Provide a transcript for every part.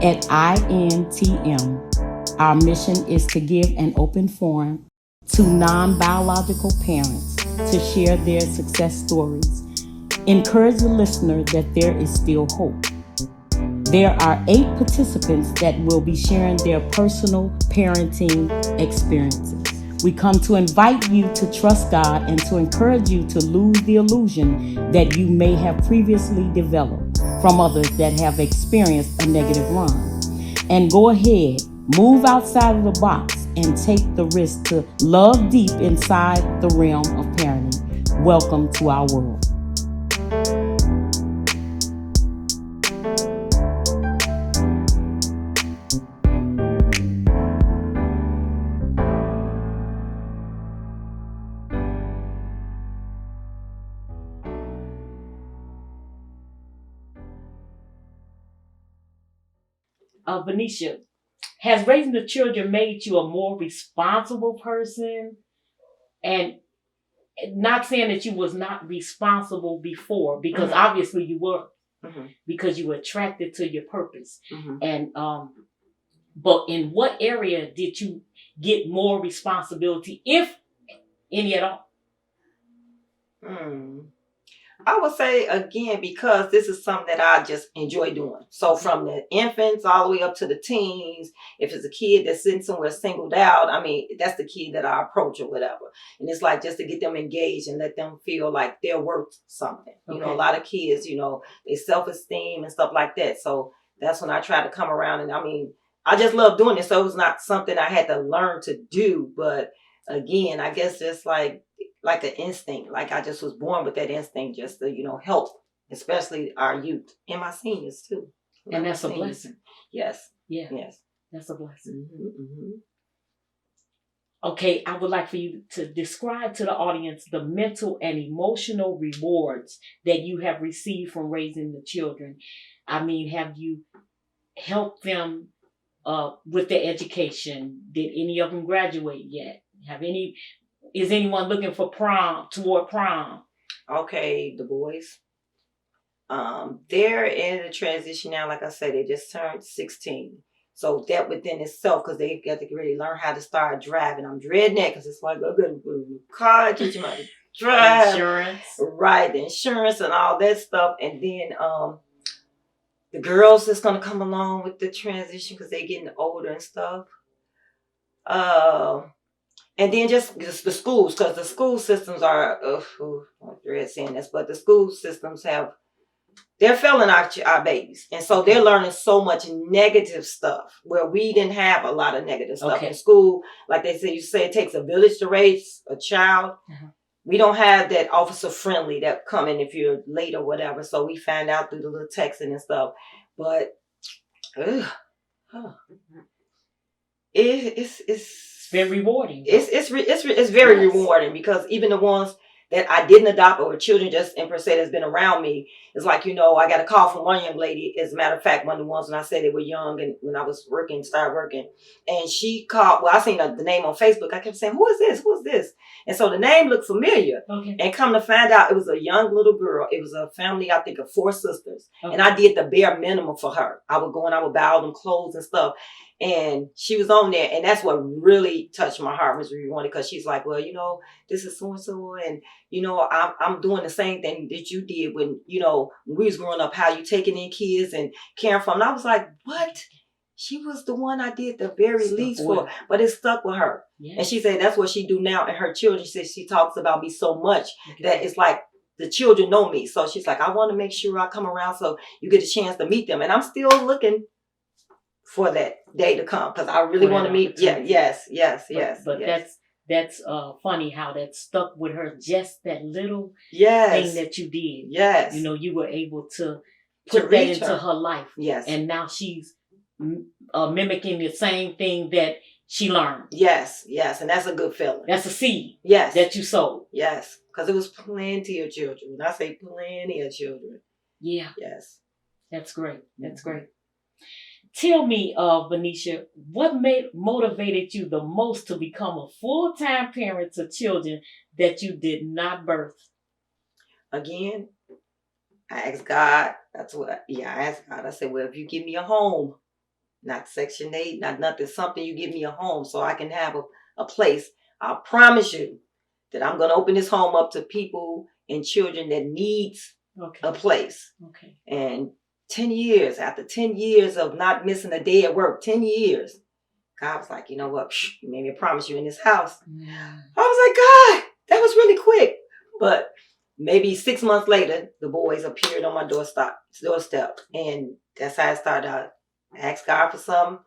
At INTM, our mission is to give an open forum to non-biological parents to share their success stories. Encourage the listener that there is still hope. There are 8 participants that will be sharing their personal parenting experiences. We come to invite you to trust God and to encourage you to lose the illusion that you may have previously developed from others that have experienced a negative run. And go ahead, move outside of the box and take the risk to love deep inside the realm of parenting. Welcome to our world. Vaniscia, has raising the children made you a more responsible person? And not saying that you was not responsible before, because obviously you were, because you were attracted to your purpose. And but in what area did you get more responsibility, if any at all? I would say, again, because this is something that I just enjoy doing. So from the infants all the way up to the teens, if it's a kid that's sitting somewhere singled out, I mean, that's the kid that I approach or whatever. And it's like just to get them engaged and let them feel like they're worth something. You know, a lot of kids, you know, they self-esteem and stuff like that. So that's when I try to come around. And I mean, I just love doing it. So it was not something I had to learn to do. But again, I guess just like an instinct. Like I just was born with that instinct just to, you know, help, especially our youth and my seniors too. And that's a blessing. Yes. Yeah. Yes. That's a blessing. Okay, I would like for you to describe to the audience the mental and emotional rewards that you have received from raising the children. I mean, have you helped them with their education? Did any of them graduate yet? Is anyone looking for toward prom? Okay, the boys. They're in a transition now. Like I said, they just turned 16. So that within itself, because they got to really learn how to start driving. I'm dreading that because it's like, I'm going to put in the car, teach them how to drive. Insurance. Right, the insurance and all that stuff. And then the girls that's going to come along with the transition because they're getting older and stuff. And then just the schools, because the school systems are, I'm dread saying this, but the school systems they're failing our babies. And so they're learning so much negative stuff where we didn't have a lot of negative stuff in school. Like they say, it takes a village to raise a child. We don't have that officer friendly that come in if you're late or whatever. So we find out through the little texting and stuff. But it's been rewarding. It's very rewarding because even the ones that I didn't adopt or children just in per se that's been around me, it's like, you know, I got a call from one young lady. As a matter of fact, one of the ones when I said they were young and when I was started working, and she called, well, I seen the name on Facebook. I kept saying, who is this? Who is this? And so the name looked familiar. And come to find out, it was a young little girl. It was a family, I think, of 4 sisters. And I did the bare minimum for her. I would go and I would buy all them clothes and stuff. And she was on there, and that's what really touched my heart, Ms. Rewanted, because she's like, well, you know, this is so-and-so, and, you know, I'm doing the same thing that you did when, you know, when we was growing up, how you taking in kids and caring for them. And I was like, what? She was the one I did the very least for, but it stuck with her. And she said that's what she do now, and her children, she said she talks about me so much that it's like the children know me. So she's like, I want to make sure I come around so you get a chance to meet them. And I'm still looking for that day to come because I really want to meet. Yes. But that's funny how that stuck with her. Just that little thing that you did. Yes, you know, you were able to put that into her life. Yes, and now she's mimicking the same thing that she learned. Yes, and that's a good feeling. That's a seed. Yes, that you sowed. Yes, because it was plenty of children. When I say plenty of children. Yeah. Yes, that's great. That's great. Tell me, Vaniscia, what motivated you the most to become a full-time parent to children that you did not birth? Again, I asked God. I asked God. I said, well, if you give me a home, not Section 8, not nothing. Something you give me a home so I can have a place. I promise you that I'm going to open this home up to people and children that needs a place. Okay. And 10 years, after 10 years of not missing a day at work, 10 years, God was like, you know what? You made me a promise you in this house. Yeah. I was like, God, that was really quick. But maybe 6 months later, the boys appeared on my doorstep. And that's how I started out. I asked God for something.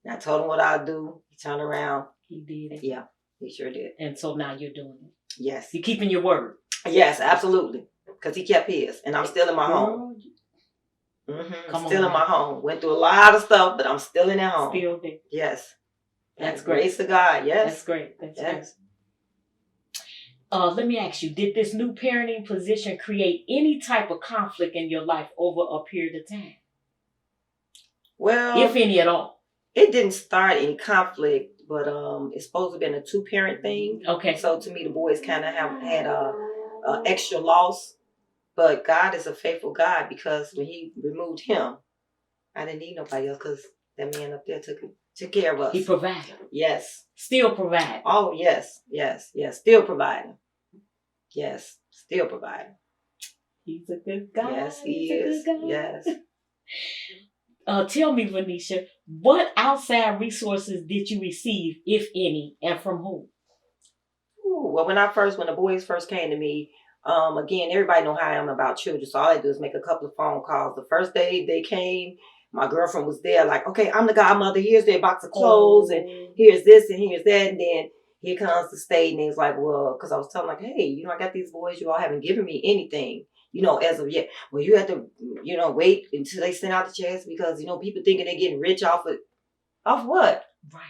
And I told him what I'd do. He turned around. He did it. Yeah, he sure did. And so now you're doing it. Yes. You're keeping your word. Yes, absolutely. Because he kept his. And I'm still in my home. I'm still in my home. Went through a lot of stuff, but I'm still in that home. Still there. Yes. That's great. Grace to God. Yes. That's great. That's great. Let me ask you, did this new parenting position create any type of conflict in your life over a period of time? Well, if any at all. It didn't start any conflict, but it's supposed to have been a 2-parent thing. Okay. So to me, the boys kind of have had a extra loss. But God is a faithful God, because when he removed him, I didn't need nobody else, because that man up there took care of us. He provided. Yes. Still providing. Oh, yes. Still providing. Yes. Still providing. He's a good guy. Yes, he is. Yes. Tell me, Vaniscia, what outside resources did you receive, if any, and from whom? Well, when the boys first came to me, again, everybody know how I am about children, so all I do is make a couple of phone calls. The first day they came, my girlfriend was there, like, okay, I'm the godmother. Here's their box of clothes, and here's this, and here's that, and then here comes the state, and he's like, well, because I was telling like, hey, I got these boys, you all haven't given me anything, as of yet. Well, you have to, wait until they send out the checks, because people thinking they're getting rich off what? Right.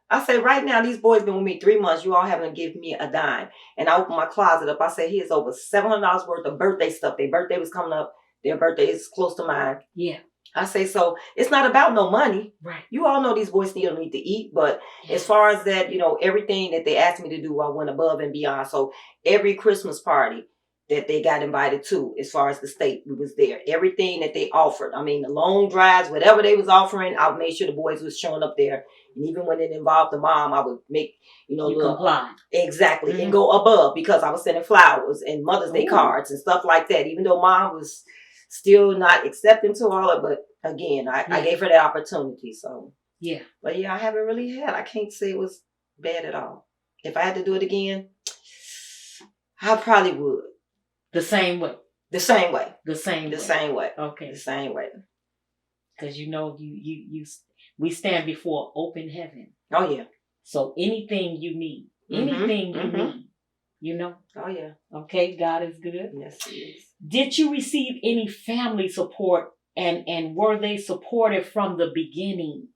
I say, right now, these boys been with me 3 months. You all haven't given me a dime. And I opened my closet up. I said, here's over $700 worth of birthday stuff. Their birthday was coming up. Their birthday is close to mine. Yeah. I say, so it's not about no money. Right. You all know these boys still need to eat. But as far as that, everything that they asked me to do, I went above and beyond. So every Christmas party that they got invited to, as far as the state, we was there. Everything that they offered. I mean, the long drives, whatever they was offering, I made sure the boys was showing up there. And even when it involved the mom, I would make, comply. Exactly. Mm-hmm. And go above, because I was sending flowers and Mother's Day cards and stuff like that. Even though mom was still not accepting to all of it. But again, I gave her that opportunity. So, yeah. But I haven't really had. I can't say it was bad at all. If I had to do it again, I probably would. The same way. The same way. The same way. The same way. Okay. The same way. Because we stand before open heaven. Oh yeah. So anything you need, Oh yeah. Okay, God is good. Yes, he is. Did you receive any family support, and were they supportive from the beginning?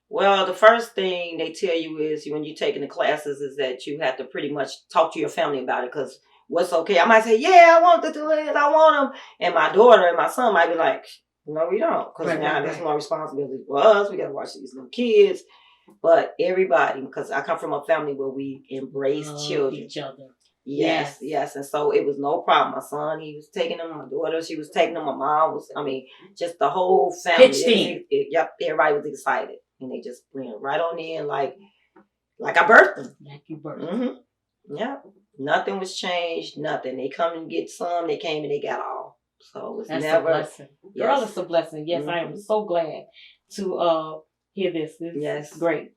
Well, the first thing they tell you is, when you're taking the classes, is that you have to pretty much talk to your family about it, because what's okay. I might say, yeah, I want to do it. I want them. And my daughter and my son might be like, no, we don't. Because now that's more responsibility for us. We got to watch these little kids. But everybody, because I come from a family where we embrace children. Each other. Yes. And so it was no problem. My son, he was taking them. My daughter, she was taking them. My mom was, just the whole family. Pitched in. Yep, everybody was excited. And they just went right on in like I birthed them. Like you birthed them. Mm-hmm. Yep. Nothing was changed. Nothing. They come and get some. They came and they got all. So it's never. A blessing. Yes. Girl, it's a blessing. Yes, I am so glad to hear this. This is great.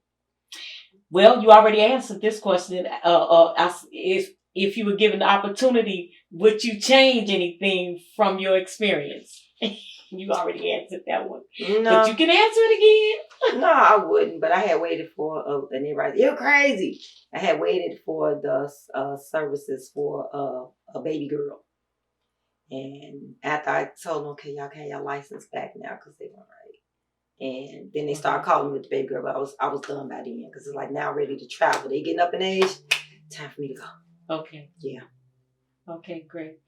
Well, you already answered this question. If you were given the opportunity, would you change anything from your experience? You already answered that one. No. But you can answer it again. No, I wouldn't. But I had waited for, and everybody, you're crazy. I had waited for the services for a baby girl. And after I told them, okay, y'all can have your license back now, because they weren't right. And then they started calling me with the baby girl, but I was done by then, because it's like, now I'm ready to travel. They getting up in age, time for me to go. Okay. Yeah. Okay, great.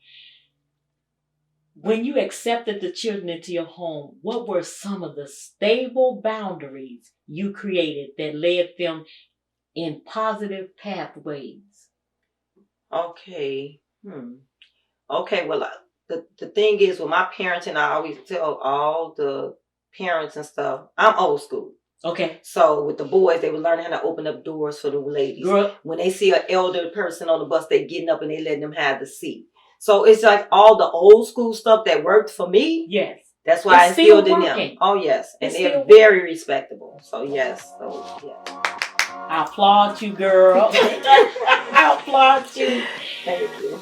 When you accepted the children into your home, what were some of the stable boundaries you created that led them in positive pathways? Okay. Okay, well, the thing is, with my parenting, I always tell all the parents and stuff. I'm old school. Okay. So with the boys, they were learning how to open up doors for the ladies. When they see an elder person on the bus, they getting up and they letting them have the seat. So it's like all the old school stuff that worked for me. Yes. That's why I instilled in them. Oh yes, and they're very respectable. So yes, I applaud you, girl. I applaud you. Thank you.